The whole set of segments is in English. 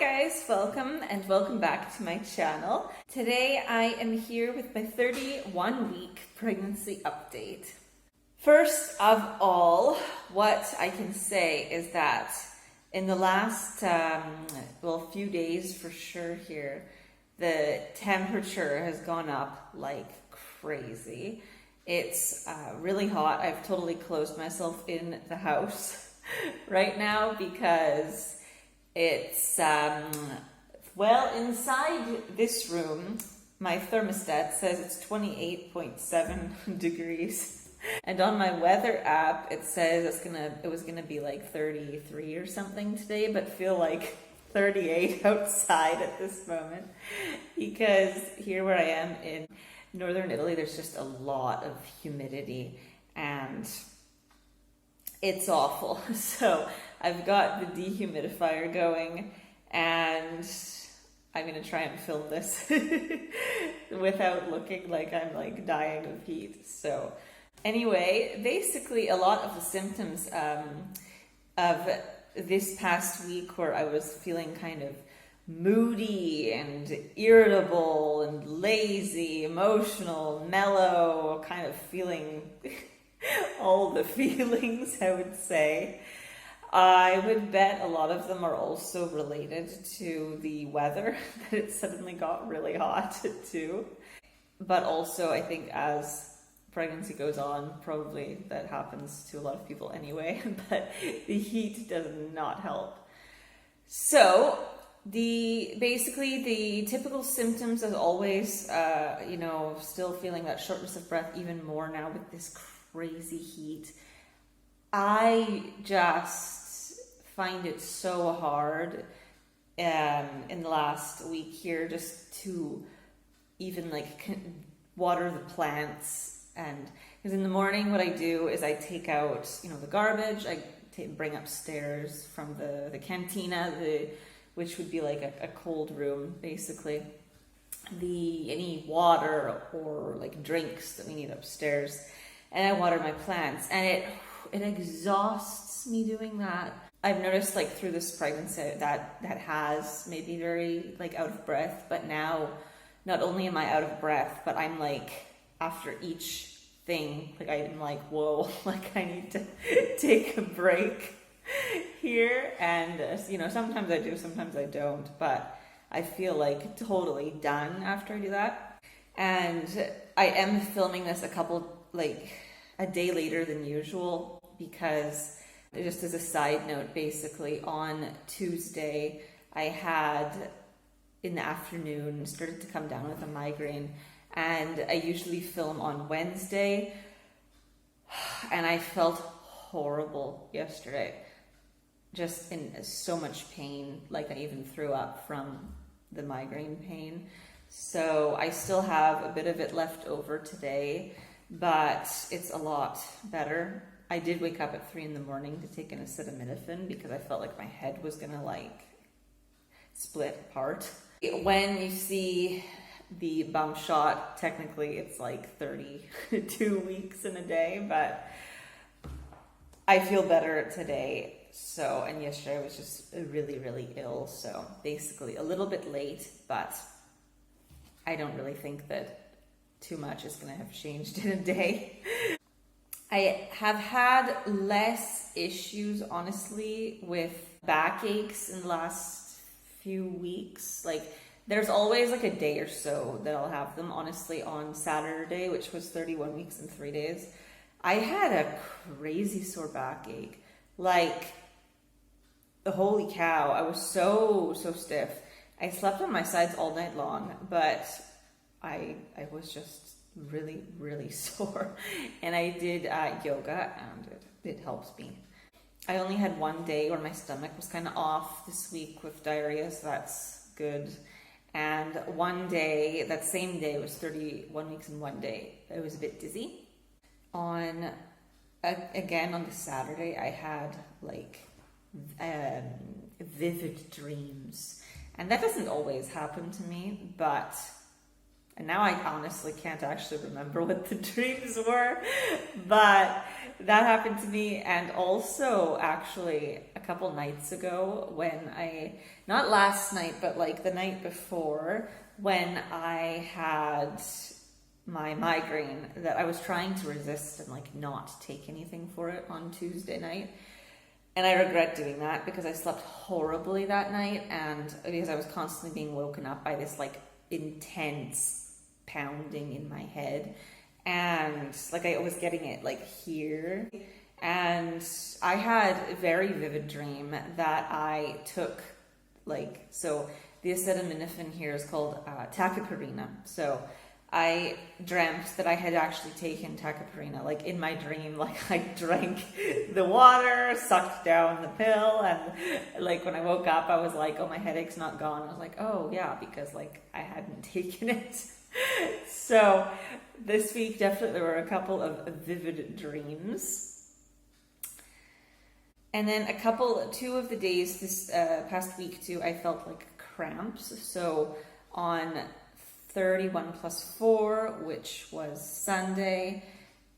guys, welcome back to my channel. Today I am here with my 31-week pregnancy update. First of all, what I can say is that in the last few days for sure here, the temperature has gone up like crazy. It's really hot. I've totally closed myself in the house right now because it's, inside this room, my thermostat says it's 28.7 degrees. And on my weather app, it says it was gonna be like 33 or something today, but feel like 38 outside at this moment. Because here where I am in northern Italy, there's just a lot of humidity and it's awful. So I've got the dehumidifier going and I'm going to try and film this without looking like I'm like dying of heat. So anyway, basically a lot of the symptoms of this past week where I was feeling kind of moody and irritable and lazy, emotional, mellow, kind of feeling all the feelings, I would say. I would bet a lot of them are also related to the weather, that it suddenly got really hot too. But also I think as pregnancy goes on, probably that happens to a lot of people anyway, but the heat does not help. So basically the typical symptoms as always, still feeling that shortness of breath even more now with this crazy heat. I just find it so hard in the last week here just to even water the plants. And because in the morning what I do is I take out the garbage, I bring upstairs from the cantina, which would be like a cold room basically, any water or like drinks that we need upstairs, and I water my plants, and it exhausts me doing that. I've noticed through this pregnancy that has made me very out of breath, but now not only am I out of breath, but I'm after each thing, I'm whoa, I need to take a break here. And sometimes I do, sometimes I don't, but I feel totally done after I do that. And I am filming this a day later than usual because, just as a side note, basically on Tuesday I had in the afternoon started to come down with a migraine, and I usually film on Wednesday, and I felt horrible yesterday, just in so much pain, I even threw up from the migraine pain. So I still have a bit of it left over today, but it's a lot better. I did wake up at 3 in the morning to take an acetaminophen because I felt like my head was gonna split apart. When you see the bump shot, technically it's 32 weeks in a day, but I feel better today. So, and yesterday I was just really, really ill. So basically a little bit late, but I don't really think that too much is going to have changed in a day. I have had less issues, honestly, with backaches in the last few weeks. There's always a day or so that I'll have them. Honestly, on Saturday, which was 31 weeks and 3 days, I had a crazy sore backache. Holy cow, I was so stiff. I slept on my sides all night long, but I was just really, really sore. And I did yoga, and it helps me. I only had one day where my stomach was kind of off this week with diarrhea, so that's good. And one day, that same day, was 31 weeks and 1 day. I was a bit dizzy. Again, on the Saturday, I had vivid dreams. And that doesn't always happen to me, but And now I honestly can't actually remember what the dreams were, but that happened to me. And also actually a couple nights ago not last night, but like the night before, when I had my migraine, that I was trying to resist and like not take anything for it on Tuesday night. And I regret doing that because I slept horribly that night, and because I was constantly being woken up by this like intense pounding in my head, and like I was getting it like here. And I had a very vivid dream that I took so the acetaminophen here is called tachypurina. So I dreamt that I had actually taken tachypurina, like in my dream, like I drank the water, sucked down the pill, and like when I woke up, I was like, oh, my headache's not gone. I was like, oh yeah, because like I hadn't taken it. So this week, definitely there were a couple of vivid dreams. And then two of the days this past week too, I felt like cramps. So on 31 plus 4, which was Sunday,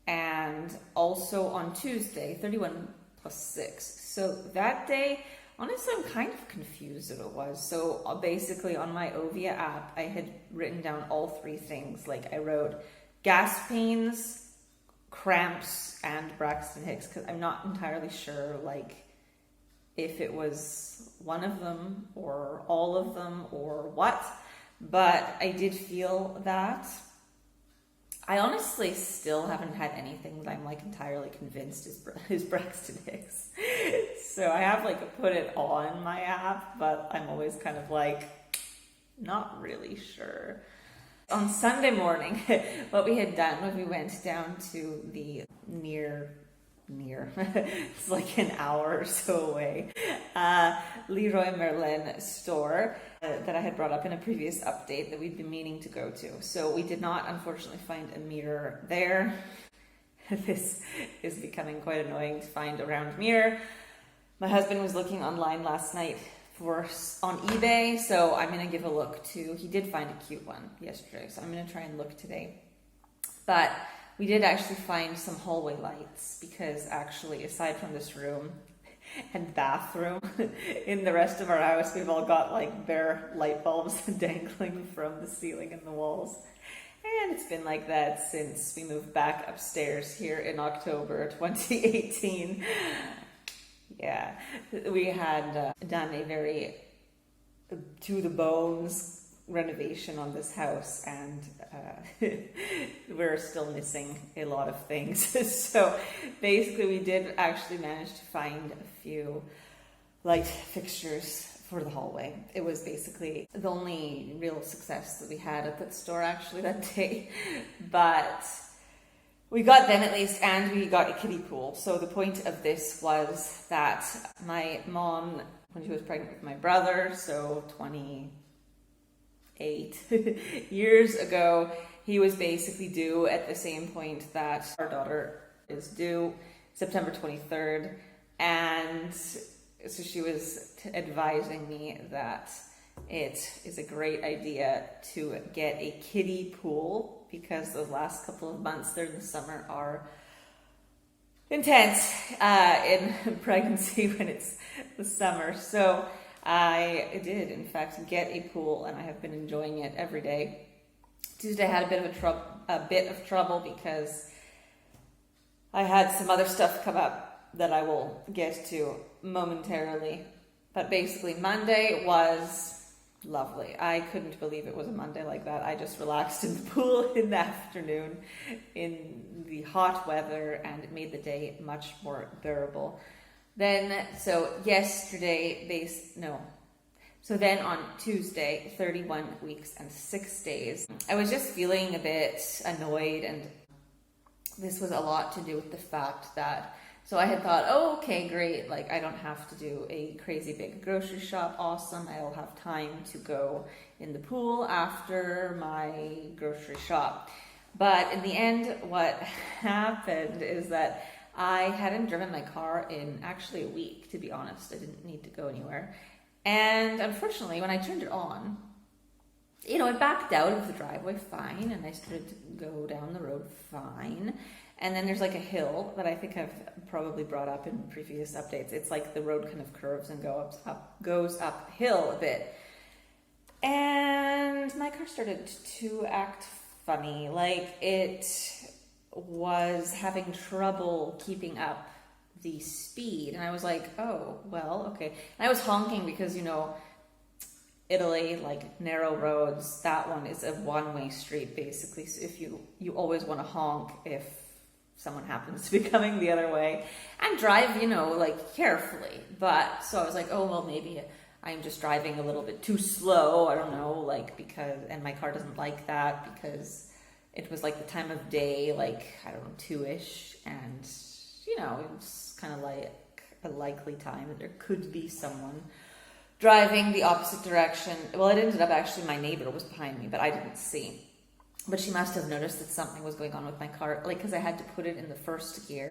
and also on Tuesday, 31 plus 6. So that day, honestly, I'm kind of confused what it was. So basically on my Ovia app, I had written down all 3 things. Like I wrote gas pains, cramps, and Braxton Hicks, because I'm not entirely sure like if it was one of them or all of them or what. But I did feel that. I honestly still haven't had anything that I'm like entirely convinced is Braxton Hicks. So I have like put it on my app, but I'm always kind of like not really sure. On Sunday morning, what we had done was we went down to the near it's like an hour or so away, Leroy Merlin store that I had brought up in a previous update that we'd been meaning to go to. So we did not, unfortunately, find a mirror there. This is becoming quite annoying to find a round mirror. My husband was looking online last night on eBay, so I'm going to give a look too. He did find a cute one yesterday, so I'm going to try and look today. But we did actually find some hallway lights, because actually, aside from this room and bathroom, in the rest of our house, we've all got like bare light bulbs dangling from the ceiling and the walls. And it's been like that since we moved back upstairs here in October 2018. Yeah, we had done a very to the bones renovation on this house, and we're still missing a lot of things. So basically we did actually manage to find a few light fixtures for the hallway. It was basically the only real success that we had at that store actually that day, but we got them at least, and we got a kiddie pool. So the point of this was that my mom, when she was pregnant with my brother, so 28 years ago, he was basically due at the same point that our daughter is due, September 23rd. And so she was advising me that it is a great idea to get a kiddie pool, because those last couple of months during the summer are intense in pregnancy when it's the summer. So I did, in fact, get a pool, and I have been enjoying it every day. Tuesday I had a bit of trouble because I had some other stuff come up that I will get to momentarily. But basically, Monday was lovely. I couldn't believe it was a Monday like that. I just relaxed in the pool in the afternoon in the hot weather, and it made the day much more bearable. Then on Tuesday, 31 weeks and 6 days, I was just feeling a bit annoyed, and this was a lot to do with the fact that, so I had thought, oh, okay, great, like I don't have to do a crazy big grocery shop, awesome, I'll have time to go in the pool after my grocery shop. But in the end, what happened is that I hadn't driven my car in actually a week, to be honest. I didn't need to go anywhere. And unfortunately, when I turned it on, I backed out of the driveway fine, and I started to go down the road fine. And then there's like a hill that I think I've probably brought up in previous updates. It's like the road kind of curves and goes uphill a bit. And my car started to act funny. Like it was having trouble keeping up the speed. And I was like, oh, well, okay. And I was honking because, Italy, like narrow roads, that one is a one-way street basically. So if you always want to honk if someone happens to be coming the other way, and drive, like carefully. But so I was like, oh, well, maybe I'm just driving a little bit too slow. I don't know, like, and my car doesn't like that because it was like the time of day, like, I don't know, 2-ish. And, it was kind of like a likely time that there could be someone driving the opposite direction. Well, it ended up actually my neighbor was behind me, but I didn't see. But she must have noticed that something was going on with my car, like, because I had to put it in the first gear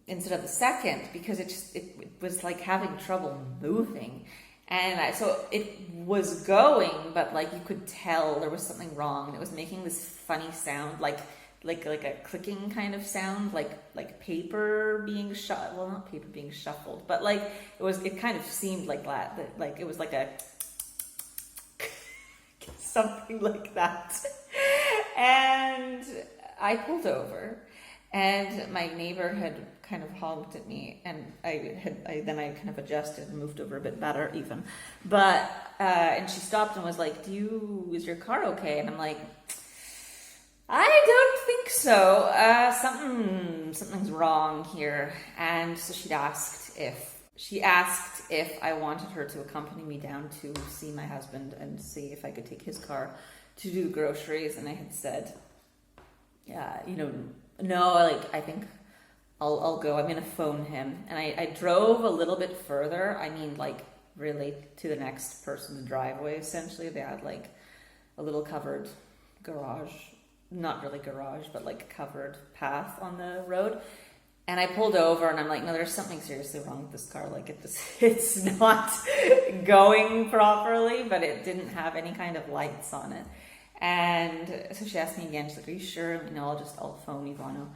instead of the second, because it was like having trouble moving. And so it was going, but like you could tell there was something wrong, and it was making this funny sound, like a clicking kind of sound, like paper being well, not paper being shuffled, but like it kind of seemed like that, like it was like a something like that. And I pulled over, and my neighbor had kind of honked at me, and I kind of adjusted and moved over a bit better even. But and she stopped and was like, is your car okay? And I'm like, I don't think so. Something's wrong here. And so she asked if I wanted her to accompany me down to see my husband and see if I could take his car to do groceries. And I had said, no, like, I think I'll go. I'm going to phone him. And I drove a little bit further. I mean, like, really to the next person's driveway, essentially. They had, like, a little covered garage. Not really garage, but, like, covered path on the road. And I pulled over, and I'm like, no, there's something seriously wrong with this car. Like, it's not going properly, but it didn't have any kind of lights on it. And so she asked me again, she's like, are you sure? I'll phone Ivano.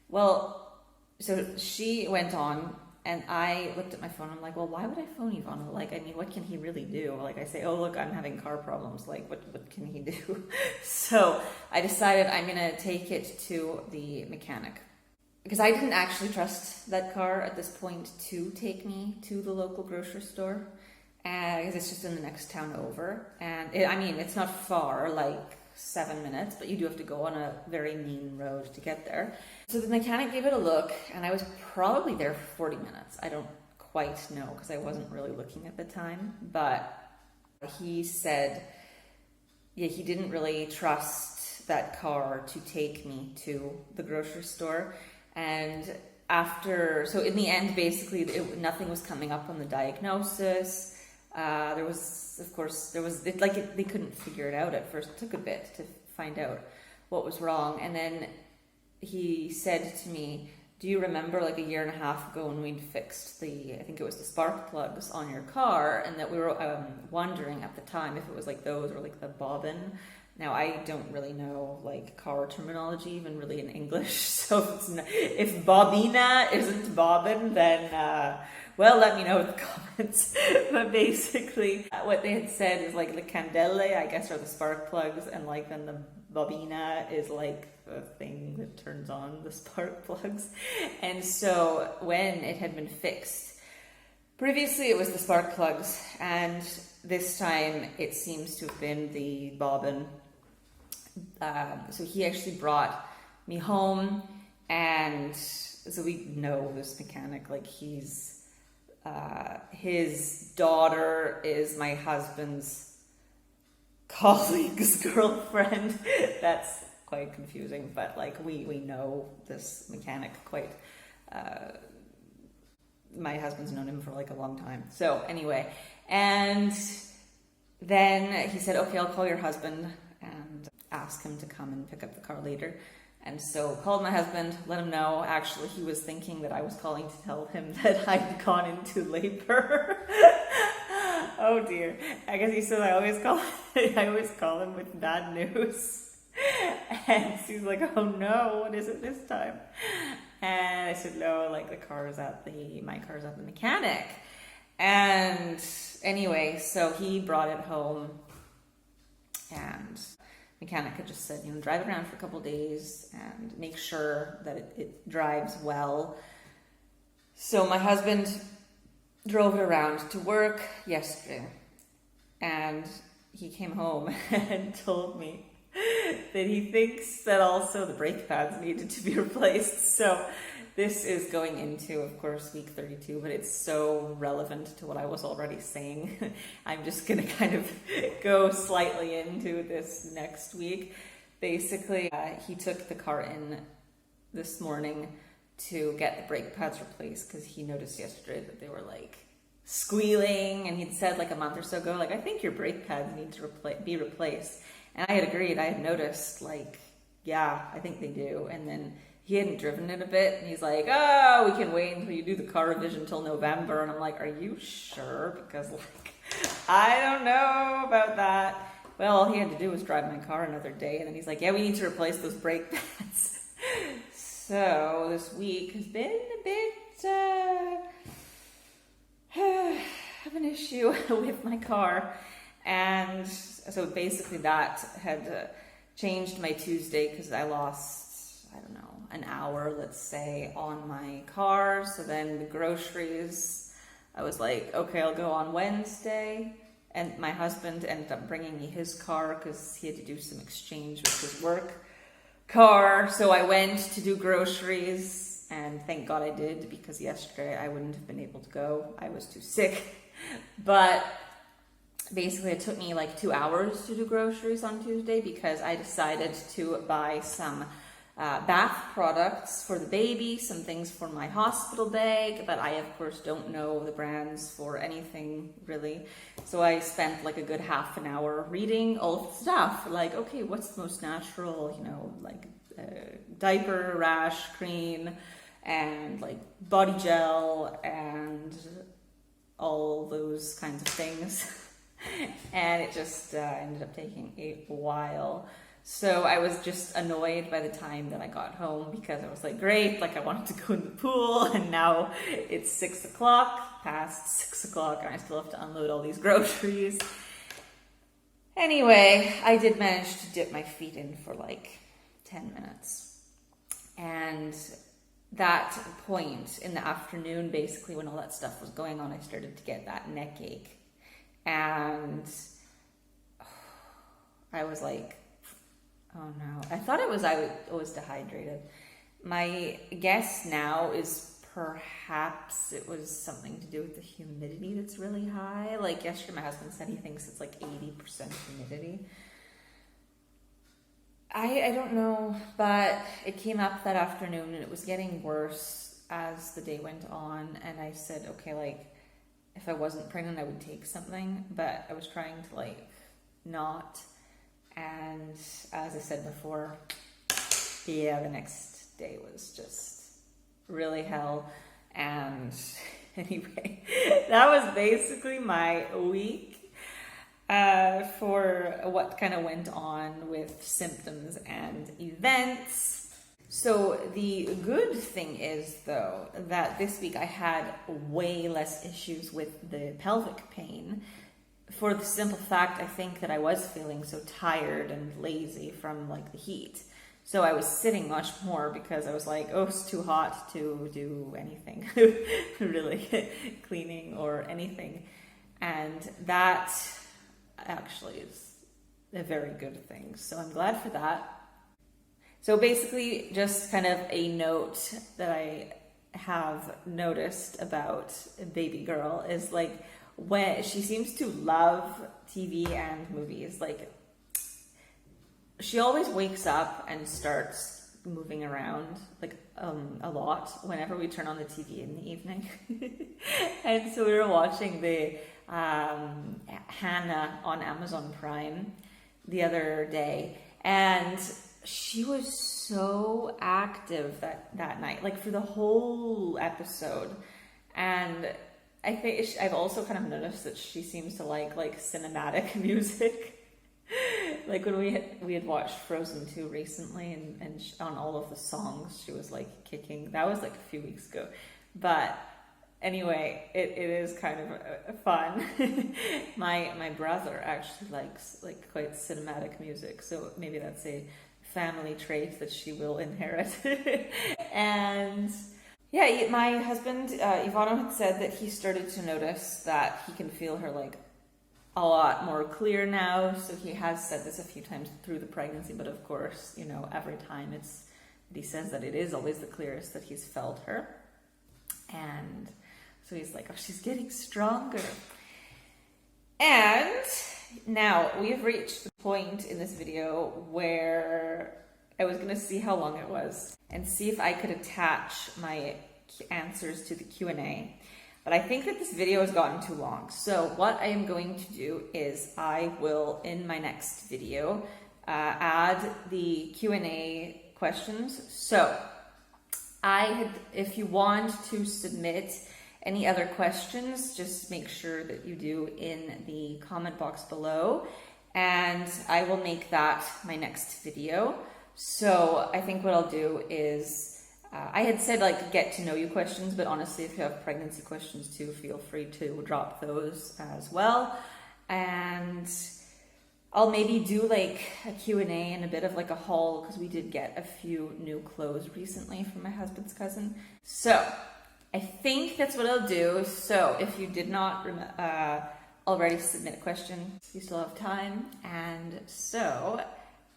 Well, so she went on, and I looked at my phone. I'm like, well, why would I phone Ivano? Like, I mean, what can he really do? Like, I say, oh, look, I'm having car problems. Like, what can he do? So I decided I'm going to take it to the mechanic, because I didn't actually trust that car at this point to take me to the local grocery store, because it's just in the next town over. And it's not far, like 7 minutes, but you do have to go on a very mean road to get there. So the mechanic gave it a look, and I was probably there for 40 minutes. I don't quite know, because I wasn't really looking at the time, but he said, he didn't really trust that car to take me to the grocery store. And so in the end, basically, nothing was coming up on the diagnosis. They couldn't figure it out at first. It took a bit to find out what was wrong. And then he said to me, do you remember like a year and a half ago when we'd fixed I think it was the spark plugs on your car, and that we were wondering at the time if it was like those or like the bobbin. Now, I don't really know, like, car terminology, even really in English, so if bobina isn't bobbin, then, let me know in the comments. But basically, what they had said is, like, the candele, I guess, are the spark plugs, and, like, then the bobina is, like, the thing that turns on the spark plugs. And so, when it had been fixed, previously it was the spark plugs, and this time it seems to have been the bobbin. So he actually brought me home, and so we know this mechanic, like his daughter is my husband's colleague's girlfriend. That's quite confusing, but like we know this mechanic quite, my husband's known him for like a long time. So anyway, and then he said, okay, I'll call your husband and ask him to come and pick up the car later. And so called my husband, let him know. Actually, he was thinking that I was calling to tell him that I'd gone into labor. Oh dear. I guess he said I always call him with bad news. And she's like, oh no, what is it this time? And I said, no, like my car's at the mechanic. And anyway, so he brought it home, and mechanic had just said, drive it around for a couple days and make sure that it drives well. So my husband drove it around to work yesterday, and he came home and told me that he thinks that also the brake pads needed to be replaced. So this is going into, of course, week 32, but it's so relevant to what I was already saying. I'm just going to kind of go slightly into this next week. Basically, he took the car in this morning to get the brake pads replaced because he noticed yesterday that they were like squealing, and he'd said like a month or so ago, like, I think your brake pads need to be replaced. And I had agreed, I had noticed, like, yeah, I think they do. And then he hadn't driven it a bit, and he's like, oh, we can wait until you do the car revision until November. And I'm like, are you sure? Because, like, I don't know about that. Well, all he had to do was drive my car another day. And then he's like, yeah, we need to replace those brake pads. So this week has been a bit of an issue with my car. And so basically that had changed my Tuesday because I lost, I don't know, an hour, let's say, on my car. So then the groceries, I was like, okay, I'll go on Wednesday. And my husband ended up bringing me his car because he had to do some exchange with his work car. So I went to do groceries, and thank God I did, because yesterday I wouldn't have been able to go. I was too sick. But basically it took me like 2 hours to do groceries on Tuesday because I decided to buy some bath products for the baby, some things for my hospital bag, but I of course don't know the brands for anything really. So I spent like a good half an hour reading all of the stuff, like, okay, what's the most natural, like diaper rash cream and like body gel and all those kinds of things. And it just ended up taking a while. So I was just annoyed by the time that I got home because I was like, great, like I wanted to go in the pool, and now it's 6 o'clock, past 6 o'clock, and I still have to unload all these groceries. Anyway, I did manage to dip my feet in for like 10 minutes. And that point in the afternoon, basically when all that stuff was going on, I started to get that neck ache. And I was like, oh no. I thought I was dehydrated. My guess now is perhaps it was something to do with the humidity that's really high. Like yesterday my husband said he thinks it's like 80% humidity. I don't know, but it came up that afternoon and it was getting worse as the day went on. And I said, okay, like, if I wasn't pregnant, I would take something, but I was trying to like not. And as I said before, yeah, the next day was just really hell. And anyway, that was basically my week for what kind of went on with symptoms and events. So the good thing is, though, that this week I had way less issues with the pelvic pain, for the simple fact, I think, that I was feeling so tired and lazy from like the heat. So I was sitting much more because I was like, oh, it's too hot to do anything, really, cleaning or anything. And that actually is a very good thing. So I'm glad for that. So basically, just kind of a note that I have noticed about baby girl is like when she seems to love TV and movies. Like she always wakes up and starts moving around like a lot whenever we turn on the TV in the evening. And so we were watching the Hannah on Amazon Prime the other day, and she was so active that night, like for the whole episode. And I think I've also kind of noticed that she seems to like cinematic music. Like when we had watched Frozen 2 recently, and on all of the songs she was like kicking. That was like a few weeks ago, but anyway, it is kind of fun. My brother actually likes like quite cinematic music, so maybe that's a family trait that she will inherit. And yeah, my husband Ivano had said that he started to notice that he can feel her like a lot more clear now. So he has said this a few times through the pregnancy, but of course, you know, every time he says that it is always the clearest that he's felt her. And so he's like, oh, she's getting stronger. And now we have reached the point in this video where I was going to see how long it was and see if I could attach my answers to the Q&A. But I think that this video has gotten too long. So what I am going to do is I will, in my next video, add the Q&A questions. So if you want to submit any other questions, just make sure that you do in the comment box below, and I will make that my next video. So I think what I'll do is, I had said like get to know you questions, but honestly, if you have pregnancy questions too, feel free to drop those as well. And I'll maybe do like a Q&A and a bit of like a haul, because we did get a few new clothes recently from my husband's cousin. So I think that's what I'll do. So if you did not already submit a question, you still have time. And so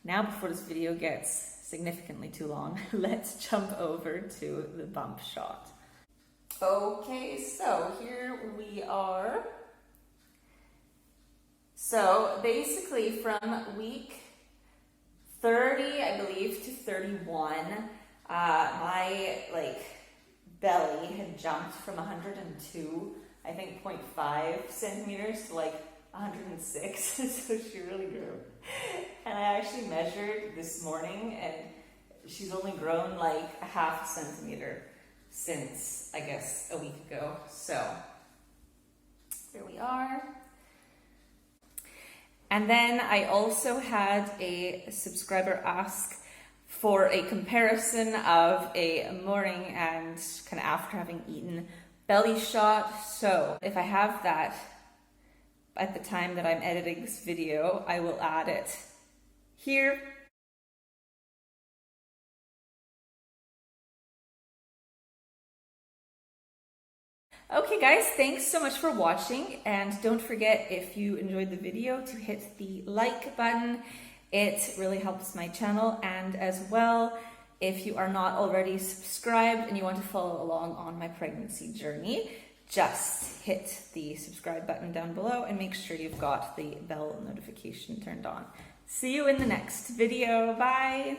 now, before this video gets significantly too long, let's jump over to the bump shot. Okay, so here we are. So basically from week 30, I believe, to 31, my like belly had jumped from 102, I think 0.5 centimeters to like 106, so she really grew. And I actually measured this morning, and she's only grown like a half centimeter since, I guess, a week ago. So here we are. And then I also had a subscriber ask for a comparison of a morning and kind of after having eaten belly shot. So if I have that at the time that I'm editing this video, I will add it here. Okay guys, thanks so much for watching, and don't forget, if you enjoyed the video, to hit the like button. It really helps my channel, and as well, if you are not already subscribed and you want to follow along on my pregnancy journey, just hit the subscribe button down below and make sure you've got the bell notification turned on. See you in the next video. Bye!